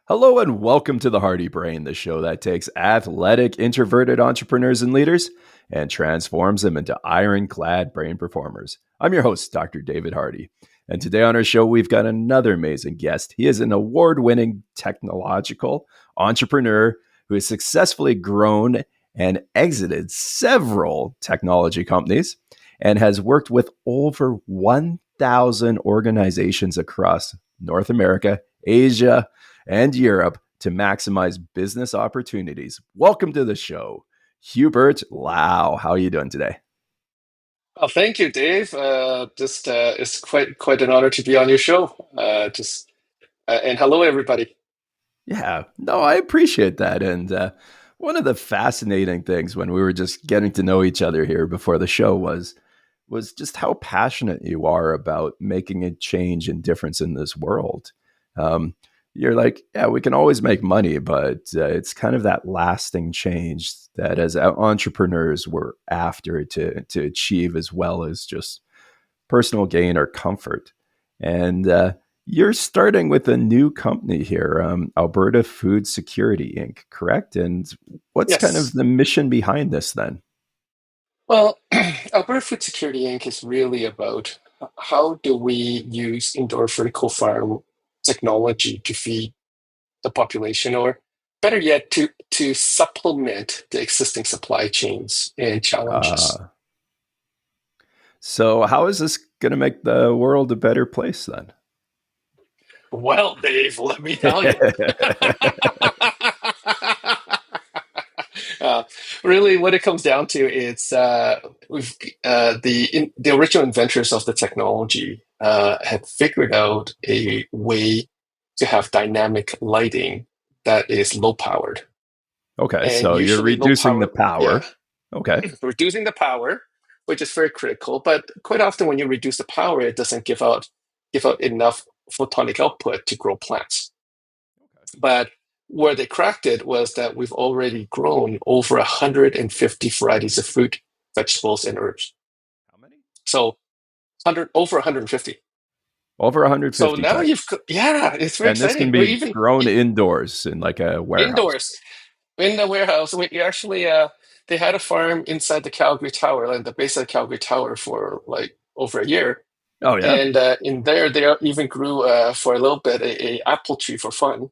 Hello and welcome to the Hardy Brain, the show that takes athletic, introverted entrepreneurs and leaders and transforms them into ironclad brain performers. I'm your host, Dr. David Hardy. And today on our show, we've got another amazing guest. He is an award winning technological entrepreneur who has successfully grown and exited several technology companies and has worked with over 1,000 organizations across North America, Asia, and Europe to maximize business opportunities. Welcome to the show, Hubert Lau. How are you doing today? Oh, thank you, Dave. Just it's quite an honor to be on your show. And hello, everybody. Yeah, no, I appreciate that. And one of the fascinating things when we were just getting to know each other here before the show was just how passionate you are about making a change and difference in this world. Um, you're like, yeah, we can always make money, but it's kind of that lasting change that as entrepreneurs we're after to achieve as well as just personal gain or comfort. And you're starting with a new company here, Alberta Food Security Inc., correct? And what's kind of Yes. the mission behind this then? Well, Alberta Food Security Inc. is really about how do we use indoor vertical farm technology to feed the population, or better yet, to supplement the existing supply chains and challenges. Uh, so, how is this going to make the world a better place then? Well, Dave, let me tell you. Uh, Really, what it comes down to is we've the original inventors of the technology had figured out a way to have dynamic lighting that is low powered, Okay, and so you're usually low reducing the power, yeah, power. Okay. reducing the power, which is very critical. But quite often, when you reduce the power, it doesn't give out enough photonic output to grow plants. But where they cracked it was that we've already grown over 150 varieties of fruit, vegetables, and herbs. How many? So 100 over 150. Over So 150 now types. yeah, it's very And this can exciting. We're be even grown indoors in like a warehouse. indoors in the warehouse. We actually they had a farm inside the Calgary Tower, like the base of the Calgary Tower, for like over a year. Oh, yeah. And in there, they even grew for a little bit a apple tree for fun.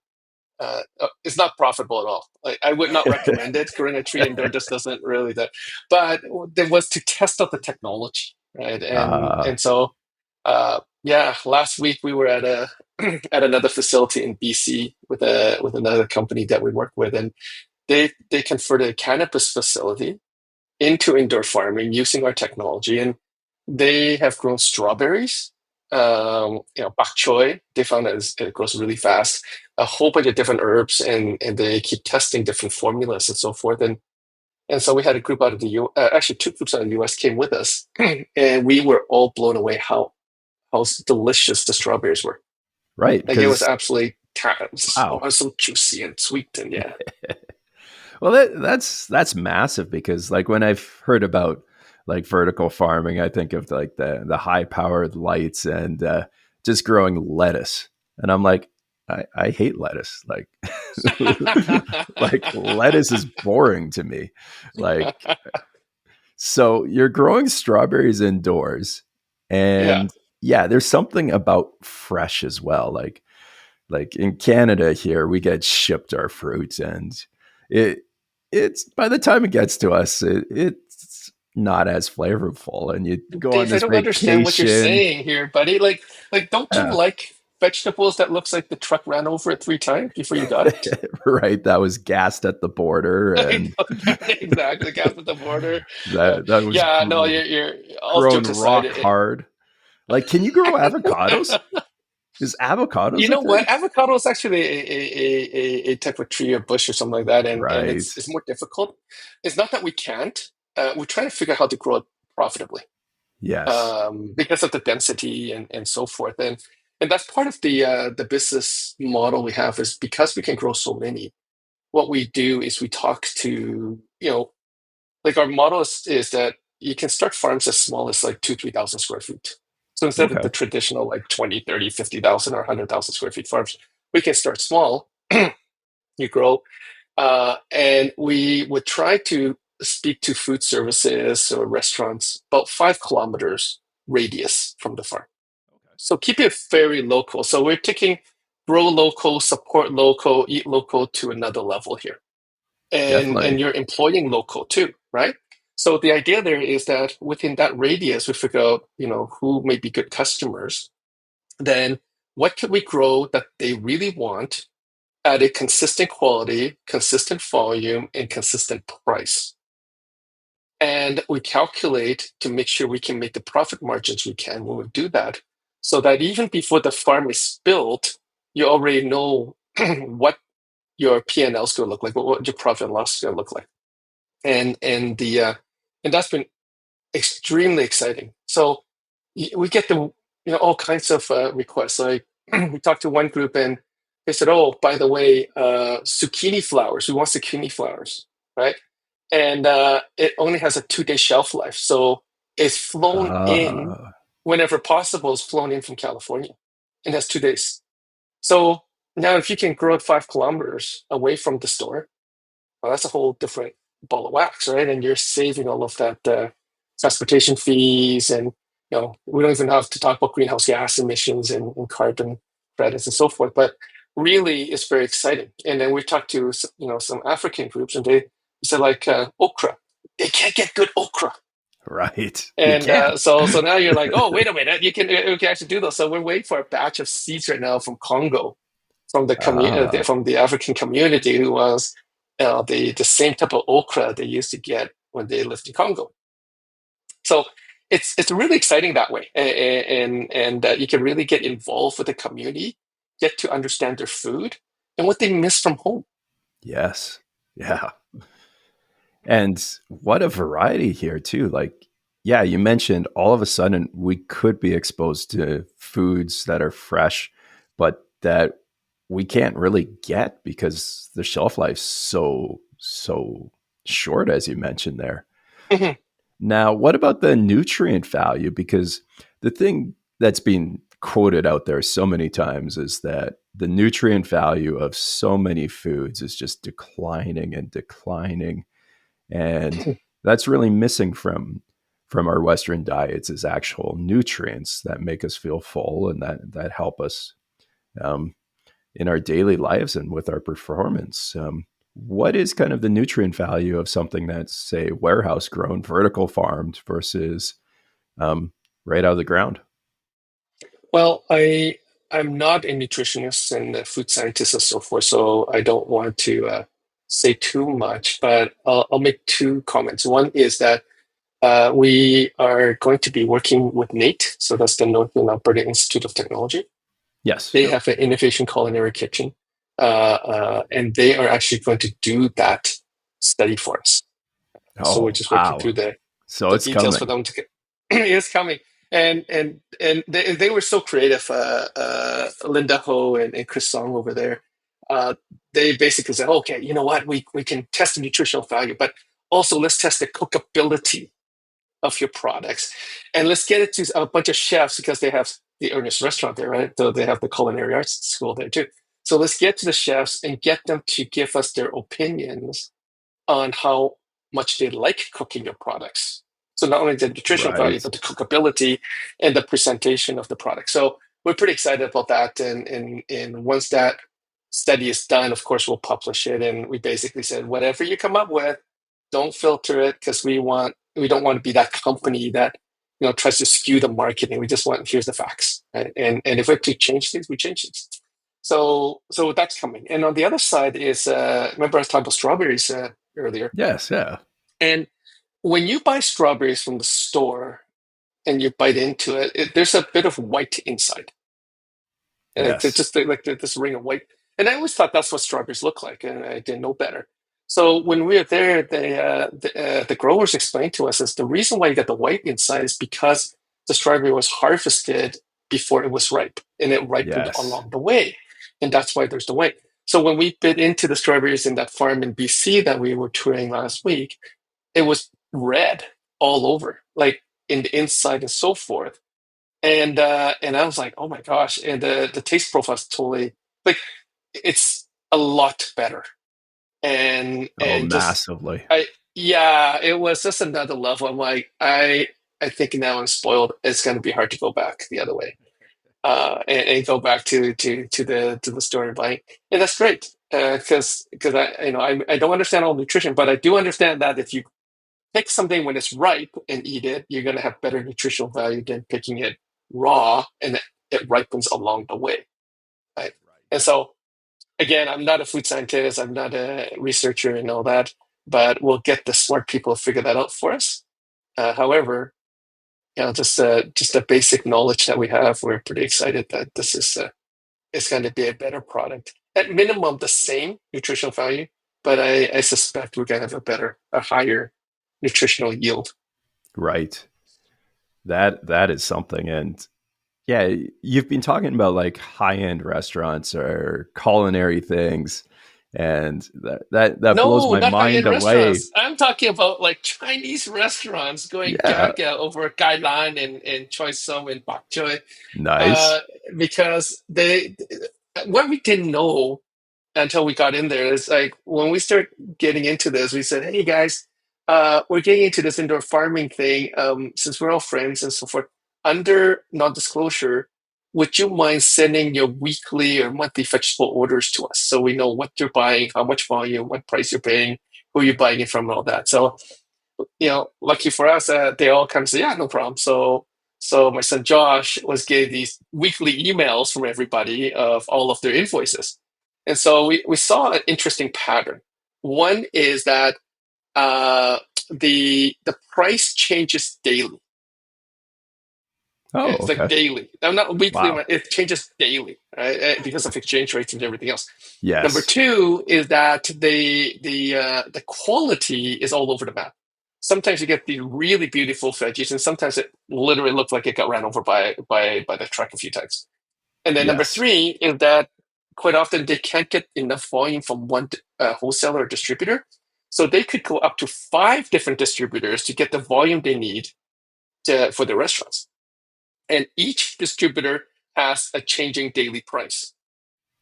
It's not profitable at all. Like, I would not recommend it. Growing a tree indoor just doesn't really that. But there was to test out the technology, right? uh, Yeah, last week we were at a at another facility in BC with another company that we work with, and they converted a cannabis facility into indoor farming using our technology, and they have grown strawberries. Bok choy. They found that it grows really fast. A whole bunch of different herbs, and they keep testing different formulas and so forth. And so we had a group out of the actually two groups out of the US came with us, and we were all blown away how delicious the strawberries were. right. Like it was Because, absolutely wow. so juicy and sweet, and yeah. Well, that's massive because like when I've heard about like vertical farming, I think of like the high powered lights and just growing lettuce, and I'm like, I hate lettuce. Like, like lettuce is boring to me. Like, so you're growing strawberries indoors, Yeah. and yeah, there's something about fresh as well. Like in Canada here, we get shipped our fruit, and it it's by the time it gets to us, it's not as flavorful. And you go on Dave, I this don't understand what you're vacation, saying here, buddy. Like, don't you uh, like vegetables that looks like the truck ran over it 3 times before you got it? right? That was gassed at the border, I and know, exactly. Gas at the border. that was Yeah, no, you're all grown jokes aside. rock hard. Like, can you grow avocados? Is You avocados a know what? thing? Avocado is actually a type of tree or bush or something like that, and Right. it's more difficult. It's not that we can't. We're trying to figure out how to grow it profitably, Yes. because of the density and so forth. And that's part of the business model we have is because we can grow so many. What we do is we talk to like our model is that you can start farms as small as like 2-3,000 square feet. So instead of Okay. the traditional like 20, 30, 50,000 or 100,000 square feet farms, we can start small you grow. And we would try to speak to food services or restaurants about 5 kilometers radius from the farm. Okay. So keep it very local. So we're taking grow local, support local, eat local to another level here. And Definitely. you're employing local too, right? So the idea there is that within that radius, we figure out, who may be good customers. Then what could we grow that they really want at a consistent quality, consistent volume, and consistent price? And we calculate to make sure we can make the profit margins we can when we do that, so that even before the farm is built, you already know what your P&L is going to look like, what your profit and loss is going to look like, and that's been extremely exciting. So we get all kinds of requests. Like we talked to one group and they said, "Oh, by the way, zucchini flowers. We want zucchini flowers, right?" And it only has a 2-day shelf life, so it's flown in Ah, whenever possible. It's flown in from California, and that's 2 days. So now, if you can grow it 5 kilometers away from the store, well, that's a whole different ball of wax, right? And you're saving all of that transportation fees, and we don't even have to talk about greenhouse gas emissions and carbon credits and so forth. But really, it's very exciting. And then we talked to some African groups, and they said like okra. They can't get good okra, right. You and can't. so now you're like, oh, wait a minute, you can actually do those. So we're waiting for a batch of seeds right now from Congo, from Ah, from the African community, who was the same type of okra they used to get when they lived in Congo. So it's really exciting that way, and you can really get involved with the community, get to understand their food and what they miss from home. yes. Yeah. And what a variety here, too. Like, yeah, you mentioned all of a sudden we could be exposed to foods that are fresh, but that we can't really get because the shelf life's so short, as you mentioned there. Mhm. Now, what about the nutrient value? Because the thing that's been quoted out there so many times is that the nutrient value of so many foods is just declining and declining, and that's really missing from our Western diets is actual nutrients that make us feel full and that help us um, in our daily lives and with our performance. What is kind of the nutrient value of something that's, say, warehouse grown, vertical farmed versus um, right out of the ground? Well, I'm not a nutritionist and a food scientist and so forth, so I don't want to say too much, but I'll make two comments. One is that we are going to be working with NAIT, so that's the Northern Alberta Institute of Technology. Yes. They Yep. have an innovation culinary kitchen, and they are actually going to do that study for us. So we're Oh, just working through wow. the So the it's details for coming. them to get. It's coming, and they were so creative. Linda Ho and Chris Song over there. Uh, they basically said, "Okay, you know what? We can test the nutritional value, but also let's test the cookability of your products, and let's get it to a bunch of chefs because they have the Ernest restaurant there, right? So they have the culinary arts school there too. So let's get to the chefs and get them to give us their opinions on how much they like cooking your products. So not only the nutritional value, Right. but the cookability and the presentation of the product. So we're pretty excited about that. And once that study is done, of course, we'll publish it. And we basically said, whatever you come up with, don't filter it because we don't want to be that company that tries to skew the marketing. We just want here's the facts, right? And if we have to change things, we change things. So that's coming. And on the other side is remember I was talking about strawberries earlier. Yes. Yeah. And when you buy strawberries from the store and you bite into it, there's a bit of white inside. And it's Yes. just like this ring of white. And I always thought that's what strawberries look like, and I didn't know better. So when we were there, the growers explained to us is the reason why you get the white inside is because the strawberry was harvested before it was ripe, and it ripened Yes. along the way, and that's why there's the white. So when we bit into the strawberries in that farm in BC that we were touring last week, it was red all over, like in the inside and so forth. And I was like, oh my gosh! And the taste profile is totally like it's. a lot better. and Oh, and just massively. I yeah, it was just another level. I'm like, I think now I'm spoiled. It's going to be hard to go back the other way, and go back to the store and buying, and that's great because I don't understand all nutrition, but I do understand that if you pick something when it's ripe and eat it, you're going to have better nutritional value than picking it raw and it ripens along the way, right? And so again, I'm not a food scientist, I'm not a researcher and all that, but we'll get the smart people to figure that out for us. However, just the basic knowledge that we have, we're pretty excited that this is going to be a better product. At minimum, the same nutritional value, but I suspect we're going to have a higher nutritional yield. Right. That is something. And yeah, you've been talking about like high-end restaurants or culinary things, and that blows No, my not mind high-end away. restaurants. I'm talking about like Chinese restaurants going Yeah, gaga over gailan and choy sum and bok choy, nice. uh, because what we didn't know until we got in there is like when we start getting into this, we said, "Hey guys, we're getting into this indoor farming thing. Since we're all friends and so forth, under non-disclosure, would you mind sending your weekly or monthly vegetable orders to us so we know what you're buying, how much volume, what price you're paying, who you're buying it from, and all that?" So lucky for us, they all kind of say, "Yeah, no problem." So my son Josh was getting these weekly emails from everybody of all of their invoices, and so we saw an interesting pattern. One is that uh, the price changes daily. Oh, It's like okay. daily. I'm not weekly. Wow. It changes daily, right? Because of exchange rates and everything else. Number Yes. two is that the quality is all over the map. Sometimes you get the really beautiful veggies, and sometimes it literally looks like it got ran over by the truck a few times. And then number Yes. three is that quite often they can't get enough volume from one wholesaler or distributor, so they could go up to five different distributors to get the volume they need for their restaurants. And each distributor has a changing daily price.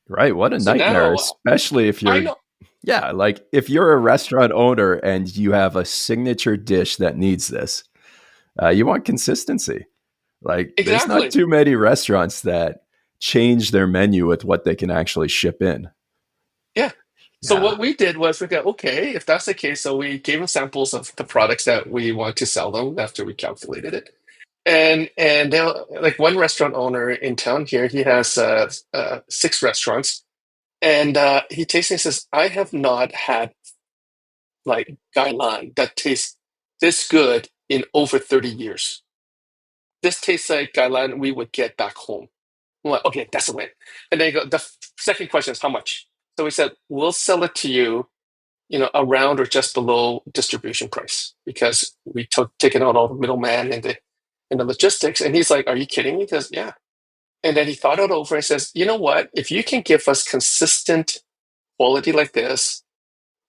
Right. What a So nightmare, now especially if I you're, know yeah, like if you're a restaurant owner and you have a signature dish that needs this, you want consistency. Like, there's not exactly. too many restaurants that change their menu with what they can actually ship in. Yeah. So Yeah. what we did was we go, okay, if that's the case, so we gave them samples of the products that we want to sell them after we calculated it. And now, like one restaurant owner in town here, he has six restaurants, and he tastes and says, "I have not had like gailan that tastes this good in over 30 years. This tastes like gailan we would get back home." I'm like, okay, that's a win. And then you go, second question is how much? So we said, we'll sell it to you, around or just below distribution price because we took taken out all the middleman and the logistics. And he's like, "Are you kidding me?" Because yeah. And then he thought it over and says, "You know what? If you can give us consistent quality like this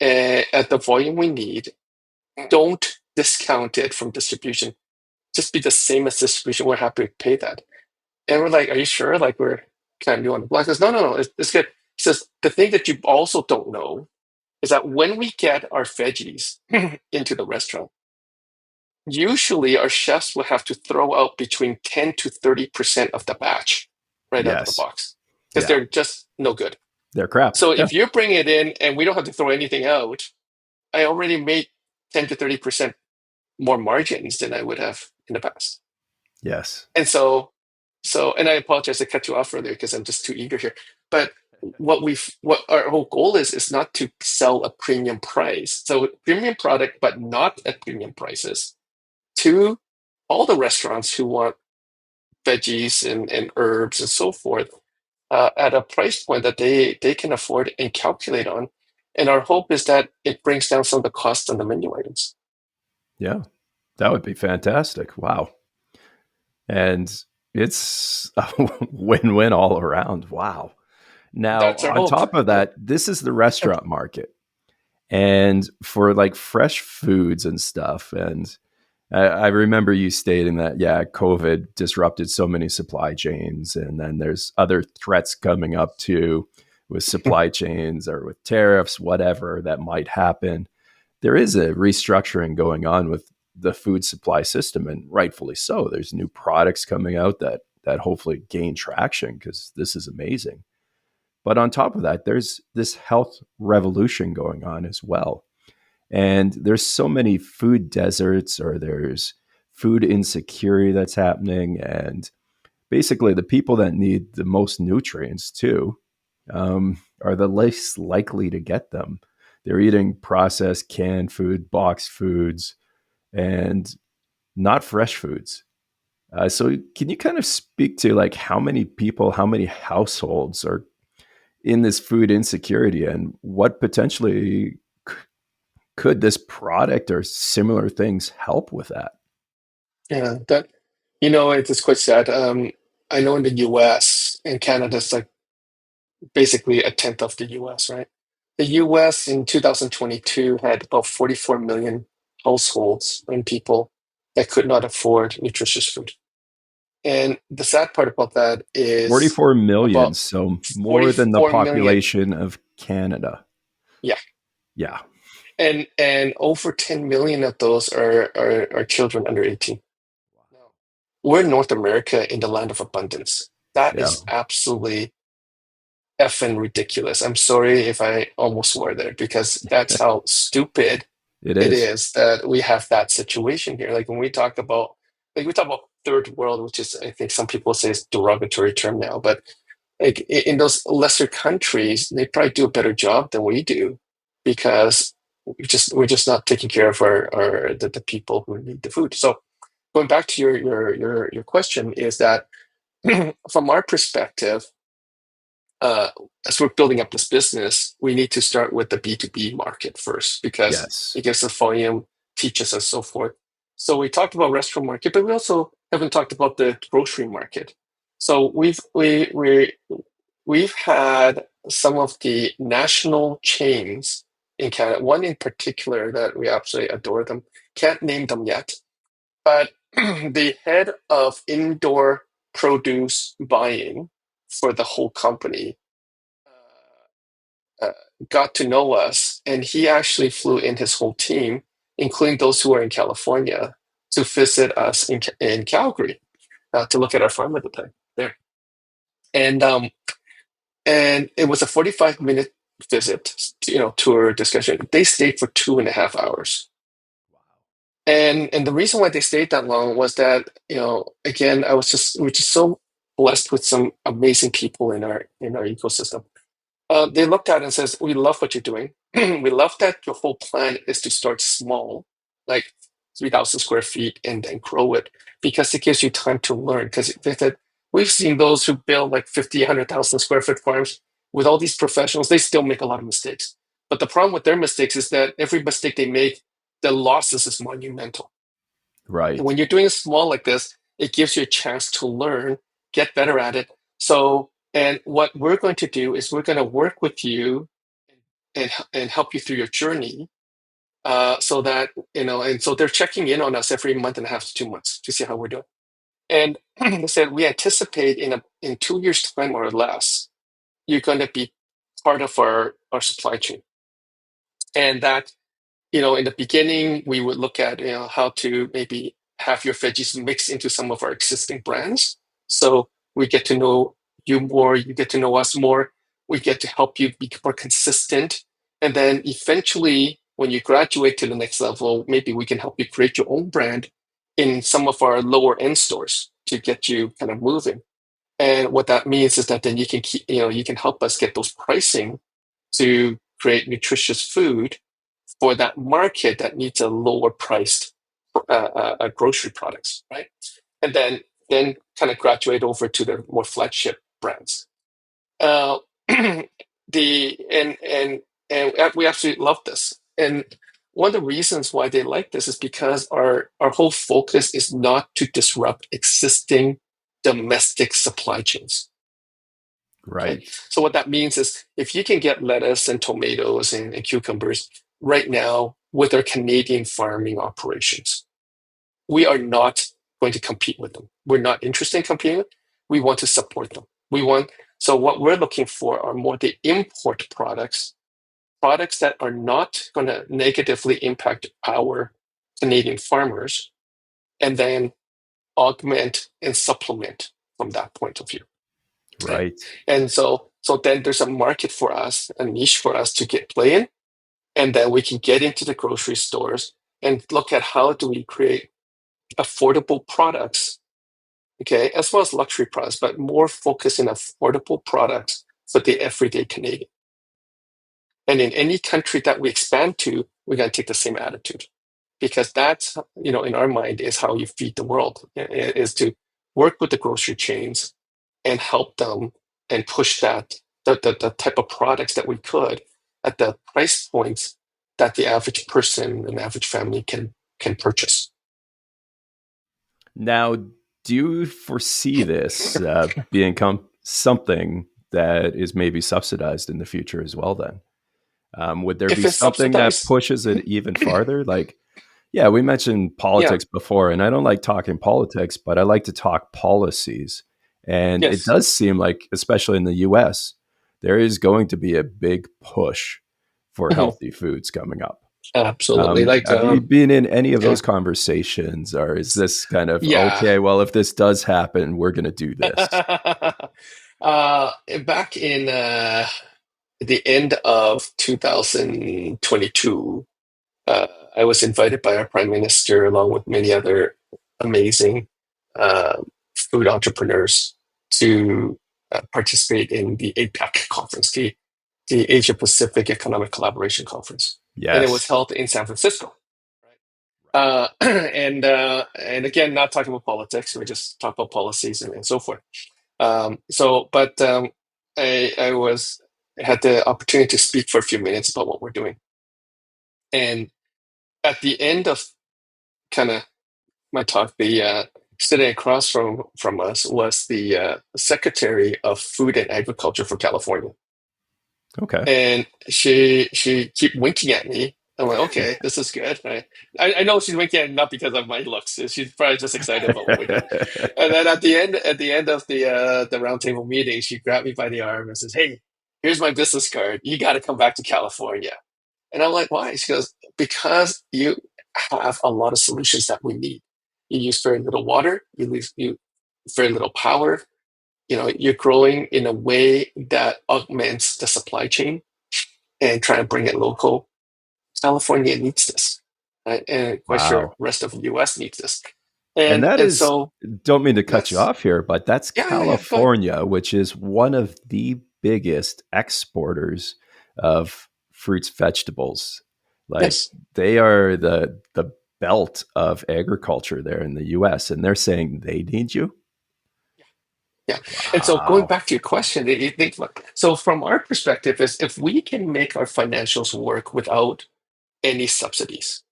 at the volume we need, don't discount it from distribution. Just be the same as distribution. We're happy to pay that." And we're like, "Are you sure? Like we're kind of new on the block." He says, "No, no, no, it's good." He says, "The thing that you also don't know is that when we get our veggies into the restaurant, usually our chefs will have to throw out between 10 to 30% of the batch right out of the Yes. box because Yeah. they're just no good. They're crap. So Yeah. if you bring it in and we don't have to throw anything out, I already made 10 to 30% more margins than I would have in the past." Yes. And and I apologize to cut you off earlier because I'm just too eager here. But what our whole goal is not to sell a premium price. So premium product, but not at premium prices to all the restaurants who want veggies and herbs and so forth at a price point that they can afford and calculate on. And our hope is that it brings down some of the costs on the menu items. Yeah. That would be fantastic. Wow. And it's a win-win all around. Wow. Now, That's our on hope. top of that, this is the restaurant market. And for like fresh foods and stuff. And I remember you stating that, yeah, COVID disrupted so many supply chains. And then there's other threats coming up too with supply chains or with tariffs, whatever that might happen. There is a restructuring going on with the food supply system, and rightfully so. There's new products coming out that hopefully gain traction because this is amazing. But on top of that, there's this health revolution going on as well. And there's so many food deserts, or there's food insecurity that's happening. And basically, the people that need the most nutrients too are the least likely to get them. They're eating processed canned food, boxed foods, and not fresh foods. So, can you kind of speak to like how many people, how many households are in this food insecurity, and what potentially could this product or similar things help with that? Yeah, that it's quite sad. I know in the US and Canada, it's like basically a tenth of the US, right? The US in 2022 had about 44 million households and people that could not afford nutritious food. And the sad part about that is 44 million, about so more than the 44 million. population of Canada. Yeah. Yeah. And over 10 million of those are children under 18. Now, we're North America in the land of abundance. That Yeah. is absolutely effing ridiculous. I'm sorry if I almost swore there because that's how stupid It it is. is that we have that situation here. Like when we talk about third world, which is I think some people say is derogatory term now, but like in those lesser countries, they probably do a better job than we do because we're just not taking care of the people who need the food. So going back to your question is that from our perspective, uh, as we're building up this business, we need to start with the B2B market first because Yes. it gives us volume, teaches us so forth. So we talked about restaurant market, but we also haven't talked about the grocery market. So we've had some of the national chains in Canada, one in particular that we absolutely adore them. Can't name them yet, but the head of indoor produce buying for the whole company uh, got to know us, and he actually flew in his whole team, including those who are in California, to visit us in Calgary to look at our farm at the time there. And it was a 45-minute visit, tour discussion. They stayed for 2.5 hours. And the reason why they stayed that long was that, again, we're just so blessed with some amazing people in our ecosystem. They looked at it and says, "We love what you're doing. We love that your whole plan is to start small, like 3,000 square feet, and then grow it because it gives you time to learn." Because they said we've seen those who build like 50, 100,000 square foot farms with all these professionals. They still make a lot of mistakes. But the problem with their mistakes is that every mistake they make, the losses is monumental. And Right. when you're doing it small like this, it gives you a chance to learn, get better at it. So, and what we're going to do is we're going to work with you and help you through your journey, so that and so they're checking in on us every month and a half to 2 months to see how we're doing. And they said we anticipate in 2 years' time or less, you're going to be part of our supply chain, and that in the beginning, we would look at how to maybe have your veggies mixed into some of our existing brands. So we get to know you more, you get to know us more, we get to help you be more consistent. And then eventually, when you graduate to the next level, maybe we can help you create your own brand in some of our lower end stores to get you kind of moving. And what that means is that then you can you can help us get those pricing to create nutritious food for that market that needs a lower priced grocery products, right? And then kind of graduate over to the more flagship brands. Uh, the and we absolutely love this. And one of the reasons why they like this is because our whole focus is not to disrupt existing domestic supply chains. Okay. Right. So what that means is if you can get lettuce and tomatoes and cucumbers right now with our Canadian farming operations, we are not going to compete with them. We're not interested in competing. We want to support them. We want So what we're looking for are more the import products, products that are not going to negatively impact our Canadian farmers, and then augment and supplement from that point of view. Right? Right. And so then there's a market for us, a niche for us to get play in, and then we can get into the grocery stores and look at how do we create affordable products, okay, as well as luxury products, but more focus in affordable products for the everyday Canadian. And in any country that we expand to, we're going to take the same attitude, because that's, in our mind, is how you feed the world, is to work with the grocery chains and help them and push the type of products that we could at the price points that the average person, an average family can purchase. Now, do you foresee this being something that is maybe subsidized in the future as well? Then, would there If be it's something that subsidized, pushes it even farther? Like, yeah, we mentioned yeah, politics before, and I don't like talking politics, but I like to talk policies. And it yes, does seem like, especially in the US, there is going to be a big push for mhm, healthy foods coming up. absolutely. Like, Have you been in any of yeah, those conversations, or is this kind of yeah. okay? Well, if this does happen, we're going to do this. Back in the end of 2022, uh, I was invited by our prime minister, along with many other amazing uh, food entrepreneurs, to participate in the APEC conference, the Asia Pacific Economic Collaboration Conference, and it was Yes. held in San Francisco. And again, not talking about politics, we just talk about policies and so forth. But I was had the opportunity to speak for a few minutes about what we're doing, and at the end of kind of my talk, the sitting across from us was the Secretary of Food and Agriculture for California, Okay. and she kept winking at me. I'm like, okay, this is good. I know she's winking at me not because of my looks. She's probably just excited about what we're doing. And then at the end of the roundtable meeting, she grabbed me by the arm and says, "Hey, here's my business card. You got to come back to California." And I'm like, "Why?" She goes, "Because you have a lot of solutions that we need. You use very little water. You very little power. You're growing in a way that augments the supply chain and trying to bring it local. California needs this, right? And quite sure Wow. rest of the U.S. needs this. And And that and is, so don't mean to cut you that's off here, but that's yeah. Go ahead. California, which is one of the biggest exporters of fruits, vegetables. Like Yes. they are the belt of agriculture there in the US, and they're saying they need you. Yeah. And so going Wow. back to your question, so from our perspective is if we can make our financials work without any subsidies,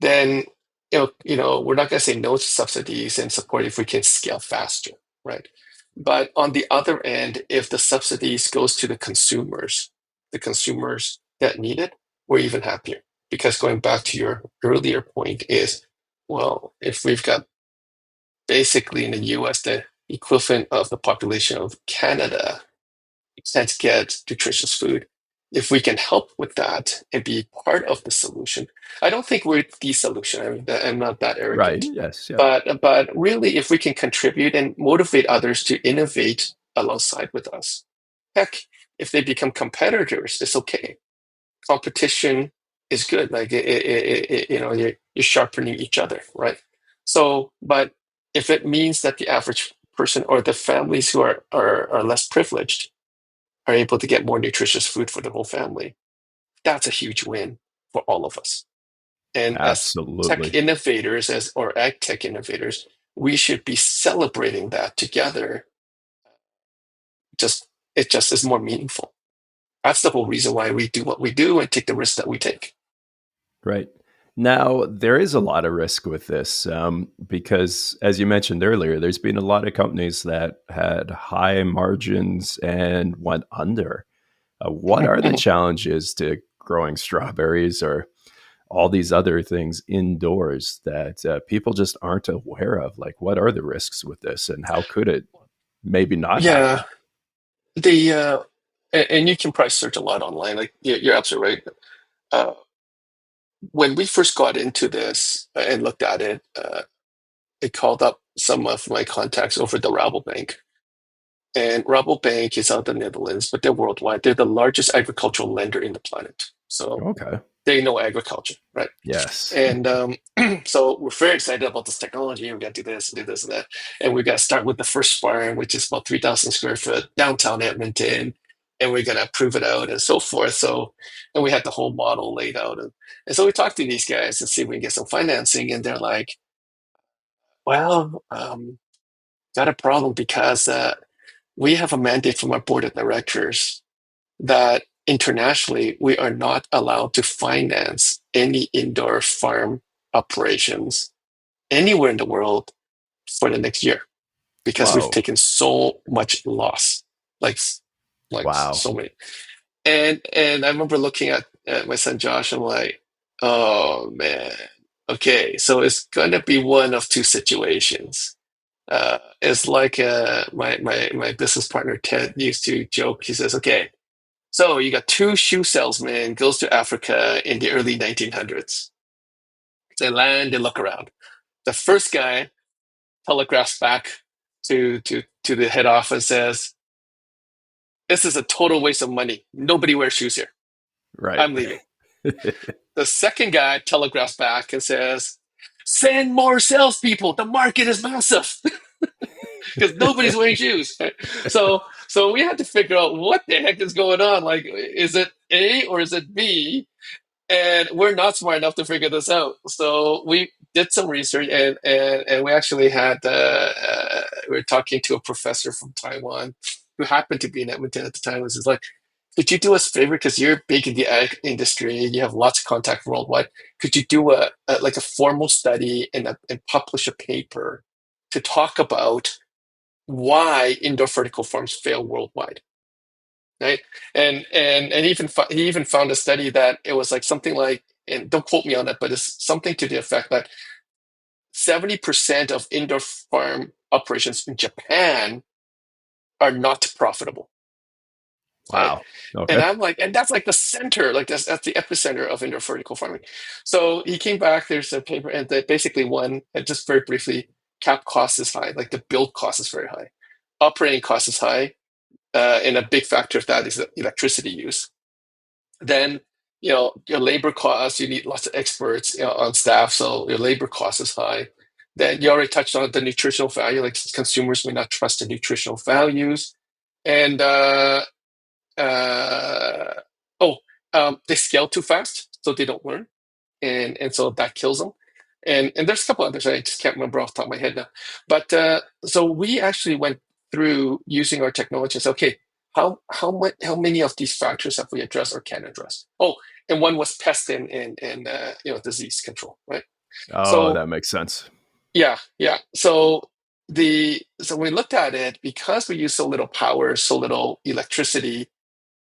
then we're not going to say no to subsidies and support if we can scale faster, right? But on the other end, if the subsidies goes to the consumers that need it, we're even happier. Because going back to your earlier point is, well, if we've got basically in the US the equivalent of the population of Canada can't get nutritious food. If we can help with that and be part of the solution, I don't think we're the solution. I mean, I'm not that Right. arrogant, Yes. Yep. but really, if we can contribute and motivate others to innovate alongside with us, heck, if they become competitors, it's okay. Competition is good. Like you're sharpening each other, right? So, but if it means that the average person or the families who are less privileged are able to get more nutritious food for the whole family, that's a huge win for all of us. And as tech Absolutely. innovators, as or ag tech innovators, we should be celebrating that together. Just it just is more meaningful. That's the whole reason why we do what we do and take the risks that we take. Right. Now, there is a lot of risk with this because, as you mentioned earlier, there's been a lot of companies that had high margins and went under. What are the challenges to growing strawberries or all these other things indoors that people just aren't aware of? Like, what are the risks with this and how could it maybe not Yeah, happen? the and you can probably search a lot online. Like you're absolutely right. Uh, when we first got into this and looked at it, it called up some of my contacts over the Rabobank. And Rabobank is out of the Netherlands, but they're worldwide. They're the largest agricultural lender in the planet. So Okay. they know agriculture, right? Yes. And so we're very excited about this technology. We're going to do this, and that. And we're going to start with the first farm, which is about 3,000 square foot downtown Edmonton. And we're going to prove it out and so forth. So, and we had the whole model laid out. And so we talked to these guys and see if we can get some financing. And they're like, well, got a problem because we have a mandate from our board of directors that internationally we are not allowed to finance any indoor farm operations anywhere in the world for the next year because we've Whoa. taken so much loss, like Wow. so many. And I remember looking at my son Josh. I'm like, oh man, okay, so it's gonna be one of two situations. It's like my business partner Ted used to joke. He says, okay, so you got two shoe salesmen goes to Africa in the early 1900s. They land, they look around. The first guy telegraphs back to the head office, says, "This is a total waste of money. Nobody wears shoes here. Right. I'm leaving." The second guy telegraphs back and says, "Send more salespeople. The market is massive." Because nobody's wearing shoes. Right? So we had to figure out what the heck is going on. Like, is it A or is it B? And we're not smart enough to figure this out. So we did some research, and we actually had we were talking to a professor from Taiwan who happened to be in Edmonton at the time. Was like, could you do us a favor because you're big in the ag industry, you have lots of contact worldwide. Could you do a like a formal study and publish a paper to talk about why indoor vertical farms fail worldwide? Right, and he even found a study that it was like something like, and don't quote me on it, but it's something to the effect that 70% of indoor farm operations in Japan are not profitable. Right, Wow. and Okay. I'm like, and that's like the center, like that's the epicenter of indoor vertical farming. So he came back. There's a paper, and they basically one, and just very briefly, cap cost is high, like the build cost is very high, operating cost is high, and a big factor of that is the electricity use. Then your labor costs, you need lots of experts on staff, so your labor cost is high. Then you already touched on the nutritional value, like consumers may not trust the nutritional values. And uh, oh, they scale too fast, so they don't learn, and so that kills them. And there's a couple others I just can't remember off the top of my head now. But so we actually went through using our technology and said, okay, how many of these factors have we addressed or can address? Oh, and one was pest and disease control, right? Oh, So that makes sense. yeah. So we looked at it because we use so little power, so little electricity,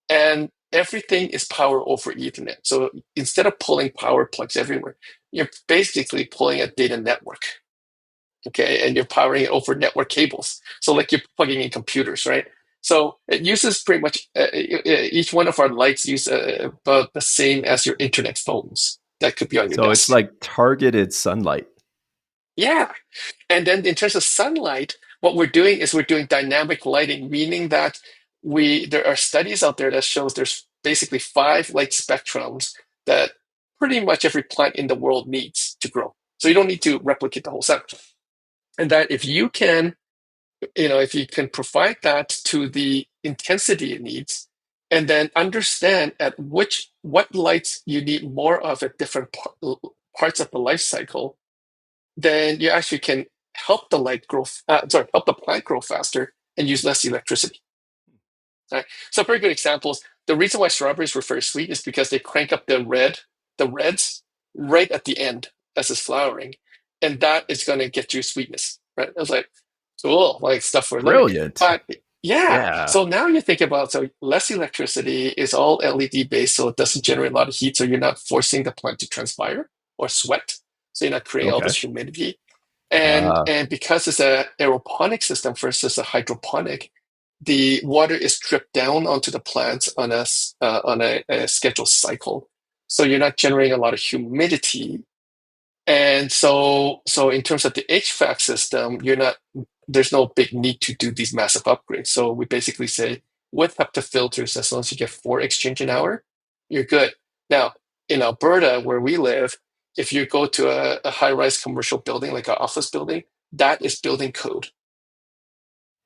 and everything is power over Ethernet. So instead of pulling power plugs everywhere, you're basically pulling a data network, okay, and you're powering it over network cables. So like you're plugging in computers, right? So it uses pretty much each one of our lights use about the same as your internet phones that could be on your So it's desk. like targeted sunlight. Yeah, and then in terms of sunlight, what we're doing is we're doing dynamic lighting, meaning that there are studies out there that shows there's basically five light spectrums that pretty much every plant in the world needs to grow. So you don't need to replicate the whole sun. And that if you can provide that to the intensity it needs, and then understand at what lights you need more of at different parts of the life cycle, then you actually can help the help the plant grow faster and use less electricity. Right? So very good examples. The reason why strawberries were very sweet is because they crank up the reds right at the end as it's flowering, and that is going to get you sweetness. Right? I was like, cool, like stuff for a living. Brilliant. But yeah, Yeah. so now you think about, so less electricity is all LED based, so it doesn't generate a lot of heat, so you're not forcing the plant to transpire or sweat, so you're not creating all Okay. this humidity. And Uh, and because it's a aeroponic system versus a hydroponic, the water is dripped down onto the plants on a scheduled cycle. So you're not generating a lot of humidity. And so in terms of the HVAC system, there's no big need to do these massive upgrades. So we basically say with HEPA filters, as long as you get 4 exchange an hour, you're good. Now, in Alberta, where we live, if you go to a high-rise commercial building, like an office building, that is building code.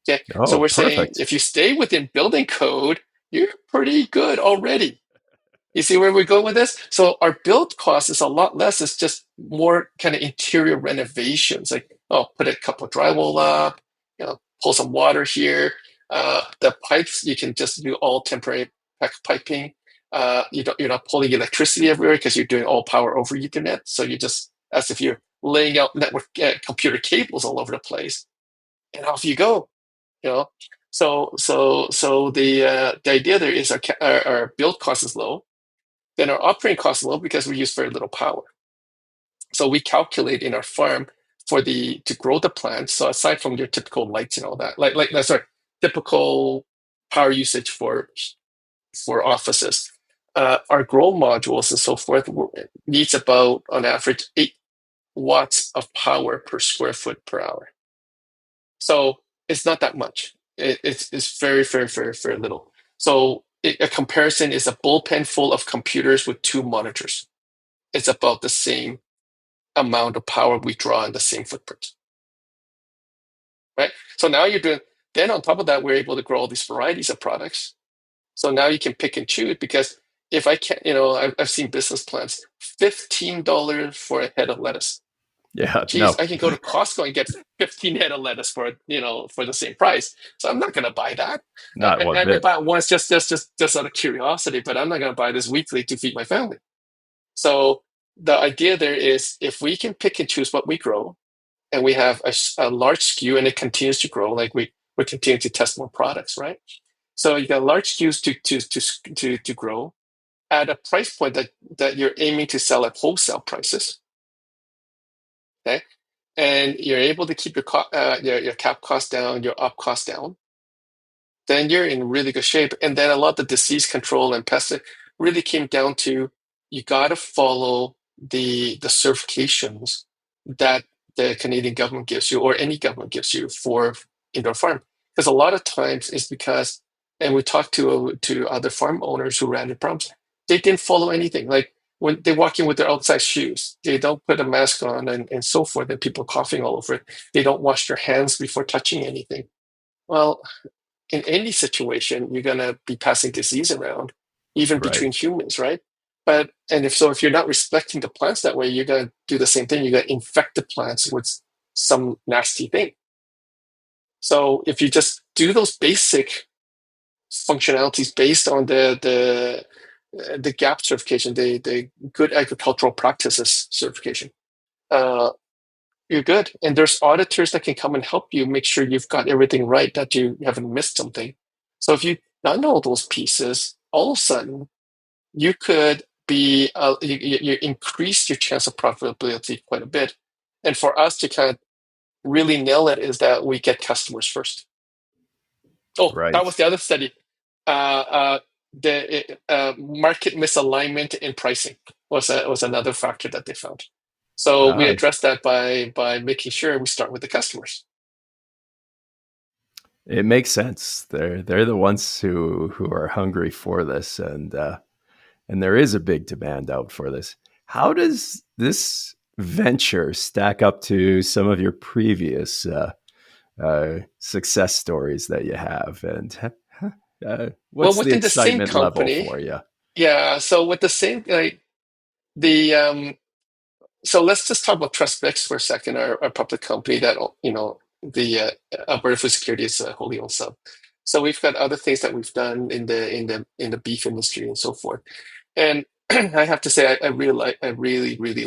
Okay, so Oh, we're saying perfect. if you stay within building code, you're pretty good already. You see where we go with this? So our build cost is a lot less. It's just more kind of interior renovations, like put a couple of drywall up, pull some water here. The pipes you can just do all temporary piping. You're not pulling electricity everywhere because you're doing all power over Ethernet. So you just as if you're laying out network computer cables all over the place, and off you go. You know, so the idea there is our build cost is low, then our operating cost is low because we use very little power. So we calculate in our farm to grow the plants. So aside from your typical lights and all that, sorry, typical power usage for offices, our grow modules and so forth needs about on average 8 watts of power per square foot per hour. So it's not that much. It's very, very, very, very little. So a comparison is a bullpen full of computers with 2 monitors. It's about the same amount of power we draw in the same footprint, right? So now then on top of that, we're able to grow all these varieties of products. So now you can pick and choose because if I can't, I've seen business plans, $15 for a head of lettuce. Yeah, Geez, no, I can go to Costco and get 15 head of lettuce for the same price. So I'm not going to buy that. not one I may bit. buy it once just out of curiosity, but I'm not going to buy this weekly to feed my family. So the idea there is if we can pick and choose what we grow, and we have a large SKU and it continues to grow, like we continue to test more products, right? So you got large SKUs to grow at a price point that you're aiming to sell at wholesale prices. Okay, and you're able to keep your cap cost down, your op cost down, then you're in really good shape. And then a lot of the disease control and pest really came down to you got to follow the certifications that the Canadian government gives you or any government gives you for indoor farm. Because a lot of times it's because, and we talked to other farm owners who ran into problems, they didn't follow anything. Like when they walk in with their outside shoes, they don't put a mask on and so forth, and people coughing all over it. They don't wash their hands before touching anything. Well, in any situation, you're going to be passing disease around, even Right. between humans, right? If you're not respecting the plants that way, you're going to do the same thing. You're going to infect the plants with some nasty thing. So if you just do those basic functionalities based on the GAP certification, the Good Agricultural Practices certification, uh, you're good. And there's auditors that can come and help you make sure you've got everything right, that you haven't missed something. So if you done all those pieces, all of a sudden you could you increase your chance of profitability quite a bit. And for us to kind of really nail it is that we get customers first. Oh, that was Right. the other study. The market misalignment in pricing was another factor that they found. So we Ah, address that by making sure we start with the customers. it makes sense. They're the ones who are hungry for this, and there is a big demand out for this. How does this venture stack up to some of your previous success stories that you have? And Well, what's the within the same excitement level company, for you? yeah. So with the same like the so let's just talk about TrustMix for a second, our public company that the Alberta Food Security is a wholly owned sub. So we've got other things that we've done in the beef industry and so forth. And I have to say, I really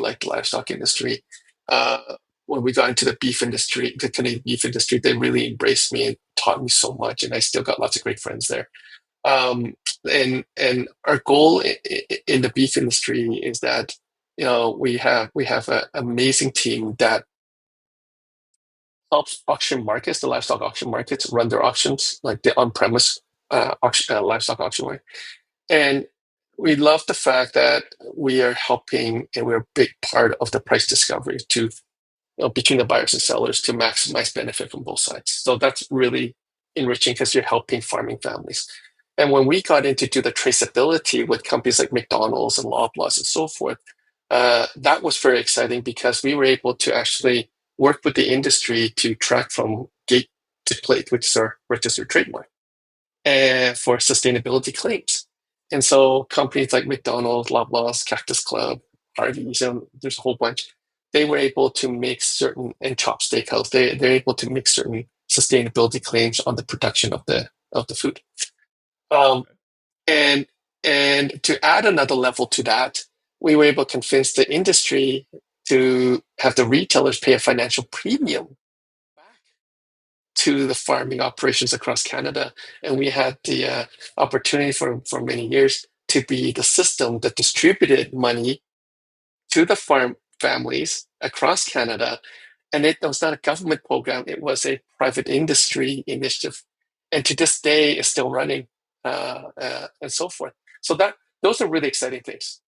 like the livestock industry. Uh, when we got into the beef industry, the Canadian beef industry, they really embraced me and taught me so much, and I still got lots of great friends there. And our goal in the beef industry is that we have an amazing team that helps auction markets, the livestock auction markets, run their auctions, like the on-premise livestock auction way. And we love the fact that we are helping and we're a big part of the price discovery to between the buyers and sellers to maximize benefit from both sides. So that's really enriching because you're helping farming families. And when we got into do the traceability with companies like McDonald's and Loblaws and so forth, that was very exciting because we were able to actually work with the industry to track from gate to plate, which is our registered trademark, and for sustainability claims. And so companies like McDonald's, Loblaws, Cactus Club, Hardee's, and there's a whole bunch, they were able to make certain, and Chop Steakhouse, they're able to make certain sustainability claims on the production of the food. Um, and and to add another level to that, we were able to convince the industry to have the retailers pay a financial premium back to the farming operations across Canada. And we had the opportunity for many years to be the system that distributed money to the farm families across Canada. And it was not a government program, it was a private industry initiative. And to this day, is still running and so forth. So that those are really exciting things,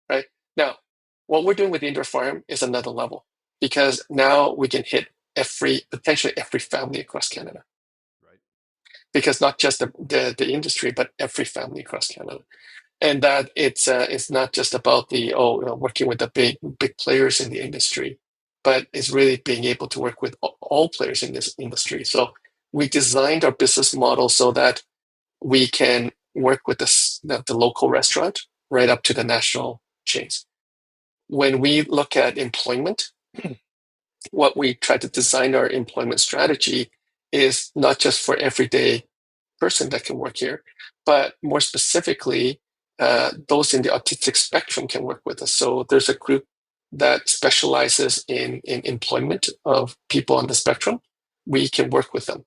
right? Now, what we're doing with the indoor farm is another level because now we can hit potentially every family across Canada. Right. Because not just the industry, but every family across Canada. And that it's not just about working with the big players in the industry, but it's really being able to work with all players in this industry. So we designed our business model so that we can work with the local restaurant right up to the national chains. When we look at employment, what we try to design our employment strategy is not just for everyday person that can work here, but more specifically, those in the autistic spectrum can work with us. So there's a group that specializes in employment of people on the spectrum. We can work with them.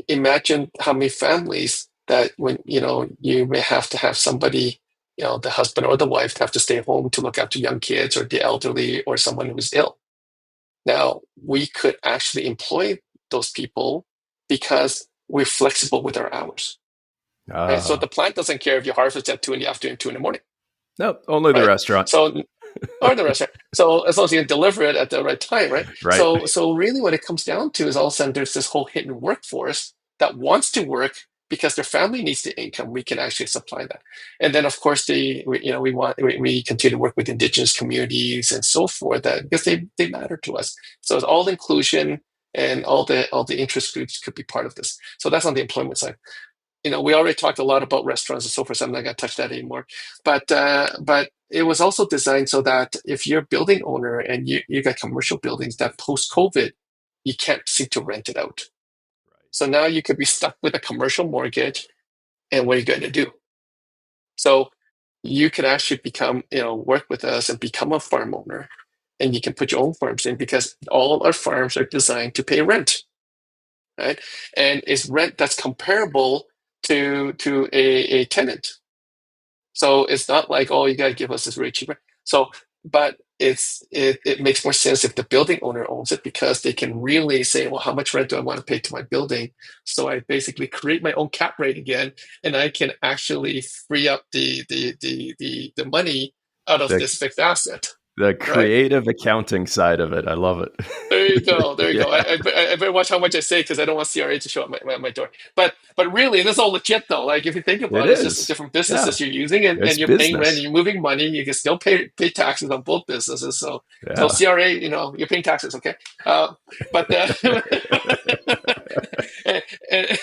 Imagine how many families that when you may have to have somebody, the husband or the wife have to stay home to look after young kids or the elderly or someone who's ill. Now we could actually employ those people because we're flexible with our hours. Right? So Ah, the plant doesn't care if you harvest at 2 in the afternoon, 2 in the morning, no, only the right? restaurant. So or the restaurant. So as long as you can deliver it at the right time, right? Right. So really what it comes down to is all of a sudden there's this whole hidden workforce that wants to work because their family needs the income. We can actually supply that. And then of course we continue to work with indigenous communities and so forth because they matter to us. So it's all inclusion and all the interest groups could be part of this. So that's on the employment side. We already talked a lot about restaurants and so forth, so I'm not going to touch that anymore. But it was also designed so that if you're a building owner and you got commercial buildings that post COVID, you can't seem to rent it out. Right. So now you could be stuck with a commercial mortgage, and what are you going to do? So you could actually work with us and become a farm owner, and you can put your own farms in because all our farms are designed to pay rent, right? And it's rent that's comparable to a tenant. So it's not like, oh, you got to give us this really cheap rent. So, but it makes more sense if the building owner owns it because they can really say, well, how much rent do I want to pay to my building? So I basically create my own cap rate again, and I can actually free up the money out of The this fixed asset, the right? creative accounting side of it. I love it. There you go. There you go. Yeah, I better watch how much I say because I don't want CRA to show up my door. But really, this is all legit though. Like if you think it about it, it's just is. different Yeah, businesses you're using, and it's you're paying rent, and business. you're moving money. You can still pay taxes on both businesses. So Yeah. CRA, you're paying taxes, okay? But and, and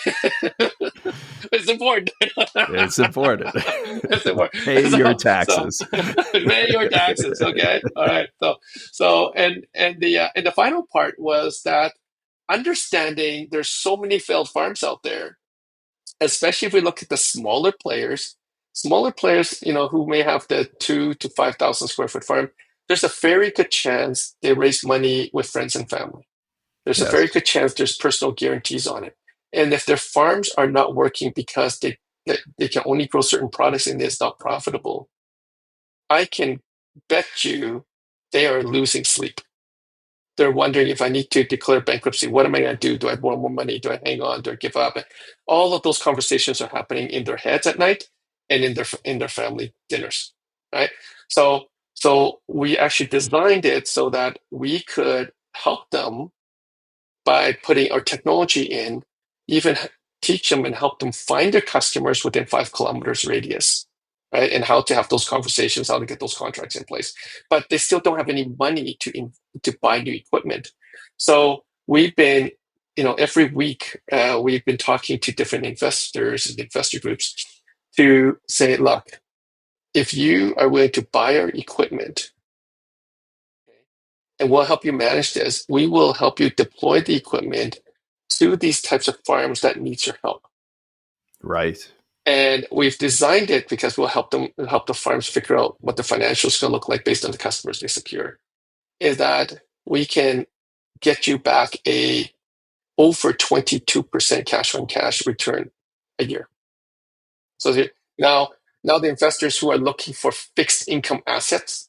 it's important. It's important. It's important. Pay your So taxes. pay your taxes, okay? All right. So the final part was that understanding there's so many failed farms out there, especially if we look at the smaller players, who may have the 2 to 5,000 square foot farm. There's a very good chance they raise money with friends and family. There's a very Yes. good chance there's personal guarantees on it. And if their farms are not working because they can only grow certain products and it's not profitable, I can bet you they are losing sleep. They're wondering, if I need to declare bankruptcy, what am I going to do? Do I borrow more money? Do I hang on? Do I give up? All of those conversations are happening in their heads at night and in their family dinners, right? So we actually designed it so that we could help them by putting our technology in, even teach them and help them find their customers within 5 kilometers radius, right? And how to have those conversations, how to get those contracts in place. But they still don't have any money to buy new equipment. So we've been, every week we've been talking to different investors and investor groups to say, look, if you are willing to buy our equipment, and we'll help you manage this, we will help you deploy the equipment to these types of farms that needs your help. Right. And we've designed it because we'll help the farms figure out what the financials going to look like based on the customers they secure. Is that we can get you back a over 22% cash on cash return a year. So now the investors who are looking for fixed income assets,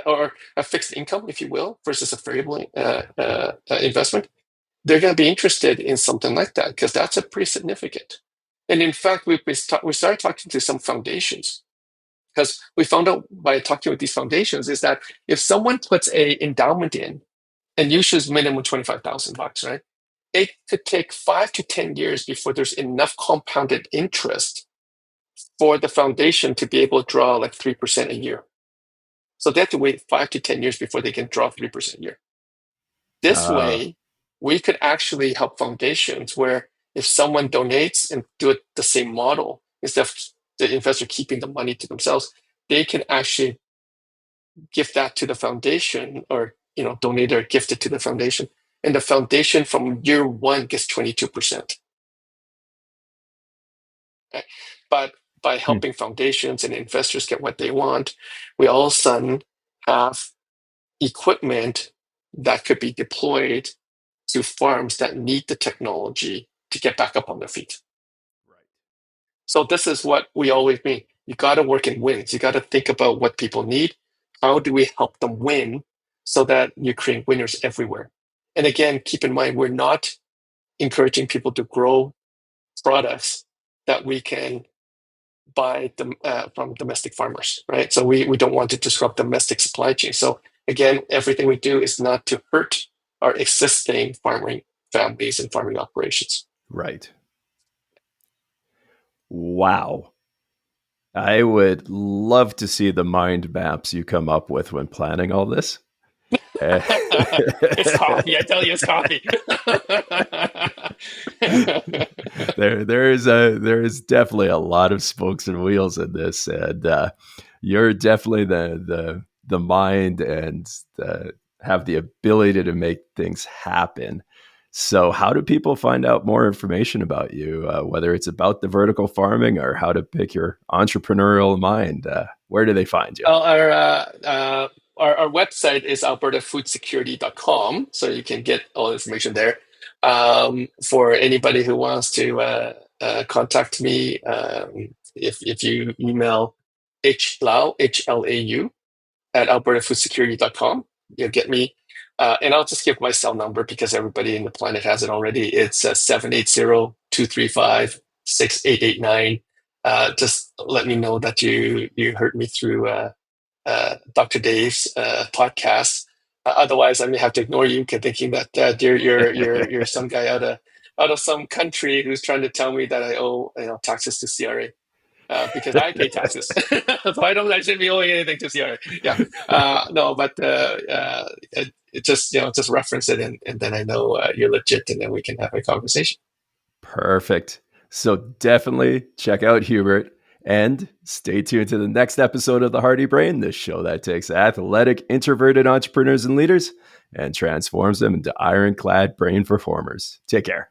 or a fixed income, if you will, versus a variable investment, they're going to be interested in something like that because that's a pretty significant. And in fact, we started talking to some foundations, because we found out by talking with these foundations is that if someone puts a endowment in and uses minimum $25,000, right, it could take 5 to 10 years before there's enough compounded interest for the foundation to be able to draw like 3% a year. So they have to wait 5 to 10 years before they can draw 3% a year. This way, we could actually help foundations where if someone donates and do it the same model, instead of the investor keeping the money to themselves, they can actually give that to the foundation, or donate or gift it to the foundation. And the foundation from year one gets 22%. Okay? But by helping foundations and investors get what they want, we all of a sudden have equipment that could be deployed to farms that need the technology to get back up on their feet. Right. So this is what we always mean. You got to work in wins. You got to think about what people need. How do we help them win so that you create winners everywhere? And again, keep in mind, we're not encouraging people to grow products that we can buy them from domestic farmers, right? So we don't want to disrupt domestic supply chain. So again, everything we do is not to hurt our existing farming families and farming operations. Right. Wow. I would love to see the mind maps you come up with when planning all this. It's coffee. I tell you, it's coffee. there is definitely a lot of spokes and wheels in this, and you're definitely the mind and have the ability to make things happen. So how do people find out more information about you, whether it's about the vertical farming or how to pick your entrepreneurial mind? Where do they find you? Our website is albertafoodsecurity.com, so you can get all the information there. For anybody who wants to contact me, if you email hlau, HLAU, at albertafoodsecurity.com, you'll get me. And I'll just give my cell number because everybody in the planet has it already. It's 780-235-6889. Just let me know that you heard me through Dr. Dave's podcast. Otherwise, I may have to ignore you, thinking that you're some guy out of some country who's trying to tell me that I owe taxes to CRA. Because I pay taxes, so I shouldn't be owing anything to CRA. Yeah, no, but it just reference it, and then I know you're legit, and then we can have a conversation. Perfect. So definitely check out Hubert, and stay tuned to the next episode of The Hardy Brain, the show that takes athletic, introverted entrepreneurs and leaders and transforms them into ironclad brain performers. Take care.